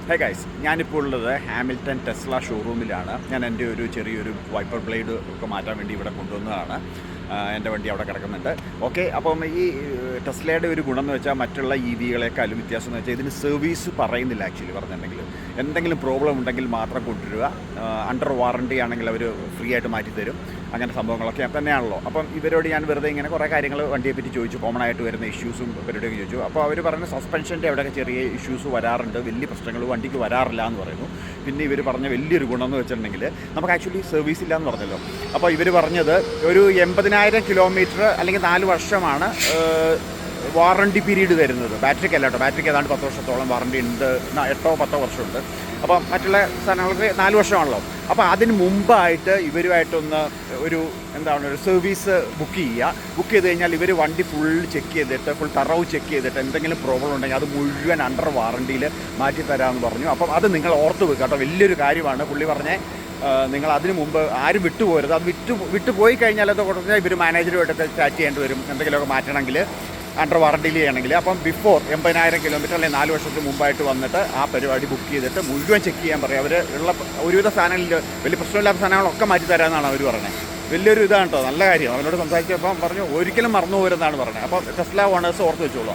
Hey guys, ഞാനിപ്പോൾ ഉള്ളത് Hamilton Tesla ഷോറൂമിലാണ്. ഞാൻ എൻ്റെ ഒരു ചെറിയൊരു വൈപ്പർ ബ്ലേഡ് ഒക്കെ മാറ്റാൻ വേണ്ടി ഇവിടെ കൊണ്ടുവന്നതാണ്. എൻ്റെ വണ്ടി അവിടെ കിടക്കുന്നുണ്ട്. ഓക്കെ, അപ്പം ഈ ടെസ്ലയുടെ ഒരു ഗുണം എന്ന് വെച്ചാൽ മറ്റുള്ള വികളെക്കാളും വ്യത്യാസം എന്ന് വെച്ചാൽ ഇതിന് സർവീസ് പറയുന്നില്ല. ആക്ച്വലി പറഞ്ഞിട്ടുണ്ടെങ്കിൽ എന്തെങ്കിലും പ്രോബ്ലം ഉണ്ടെങ്കിൽ മാത്രം കൊണ്ടുവരിക. അണ്ടർ വാറണ്ടി ആണെങ്കിൽ അവർ ഫ്രീ ആയിട്ട് മാറ്റി തരും. അങ്ങനെ സംഭവങ്ങളൊക്കെ തന്നെയാണല്ലോ. അപ്പം ഇവരോട് ഞാൻ വെറുതെ ഇങ്ങനെ കുറേ കാര്യങ്ങൾ വണ്ടിയെ പറ്റി ചോദിച്ചു, കോമൺ ആയിട്ട് വരുന്ന ഇഷ്യൂസും ഇവരോടൊക്കെ ചോദിച്ചു. അപ്പോൾ അവർ പറഞ്ഞ സസ്പെൻഷൻ്റെ അവിടെയൊക്കെ ചെറിയ ഇഷ്യൂസ് വരാറുണ്ട്, വലിയ പ്രശ്നങ്ങൾ വണ്ടിക്ക് വരാറില്ല എന്ന് പറയുന്നു. പിന്നെ ഇവർ പറഞ്ഞ വലിയൊരു ഗുണം എന്ന് വെച്ചിട്ടുണ്ടെങ്കിൽ നമുക്ക് ആക്ച്വലി സർവീസ് ഇല്ല എന്ന് പറഞ്ഞല്ലോ. അപ്പോൾ ഇവർ പറഞ്ഞത് ഒരു 80,000 കിലോമീറ്റർ അല്ലെങ്കിൽ 4 വർഷമാണ് വാറണ്ടി പീരീഡ് വരുന്നത്. ബാറ്ററിക്ക് അല്ല കേട്ടോ, ബാറ്ററിക്ക് ഏതാണ്ട് 10 വർഷത്തോളം വാറണ്ടി ഉണ്ട്, 8-10 വർഷമുണ്ട്. അപ്പം മറ്റുള്ള സാധനങ്ങൾക്ക് 4 വർഷമാണല്ലോ. അപ്പോൾ അതിന് മുമ്പായിട്ട് ഇവരുമായിട്ടൊന്ന് ഒരു സർവീസ് ബുക്ക് ചെയ്യുക. ബുക്ക് ചെയ്ത് കഴിഞ്ഞാൽ ഇവർ വണ്ടി ഫുൾ ചെക്ക് ചെയ്തിട്ട്, ഫുൾ തറവ് ചെക്ക് ചെയ്തിട്ട് എന്തെങ്കിലും പ്രോബ്ലം ഉണ്ടെങ്കിൽ അത് മുഴുവൻ അണ്ടർ വാറണ്ടിയിൽ മാറ്റി തരാമെന്ന് പറഞ്ഞു. അപ്പം അത് നിങ്ങൾ ഓർത്ത് വെക്കുക കേട്ടോ, വലിയൊരു കാര്യമാണ്. പുള്ളി പറഞ്ഞേ നിങ്ങൾ അതിന് മുമ്പ് ആരും വിട്ടുപോകരുത്. അത് വിട്ടുപോയി കഴിഞ്ഞാൽ അത് കൊടുത്താൽ ഇവർ മാനേജറുമായിട്ടൊക്കെ ചാറ്റ് ചെയ്യേണ്ടി വരും, എന്തെങ്കിലുമൊക്കെ മാറ്റണമെങ്കിൽ, അണ്ടർ വാറണ്ടിയിൽ ചെയ്യണമെങ്കിൽ. അപ്പം ബിഫോർ 80,000 കിലോമീറ്റർ അല്ലെങ്കിൽ 4 വർഷത്തിന് മുമ്പായിട്ട് വന്നിട്ട് ആ പരിപാടി ബുക്ക് ചെയ്തിട്ട് മുഴുവൻ ചെക്ക് ചെയ്യാൻ പറയും. അവർ ഉള്ള ഒരുവിധ സാധനങ്ങളിൽ വലിയ പ്രശ്നമില്ലാത്ത സാധനങ്ങളൊക്കെ മാറ്റി തരാമെന്നാണ് അവർ പറഞ്ഞത്. വലിയൊരു ഇതാണ് കേട്ടോ, നല്ല കാര്യം. അവനോട് സംസാരിച്ചപ്പം പറഞ്ഞു ഒരിക്കലും മറന്നു പോരുന്നതാണ് പറഞ്ഞത്. അപ്പോൾ ടെസ്ല ഓണേഴ്സ് ഓർത്ത് വെച്ചോളൂ.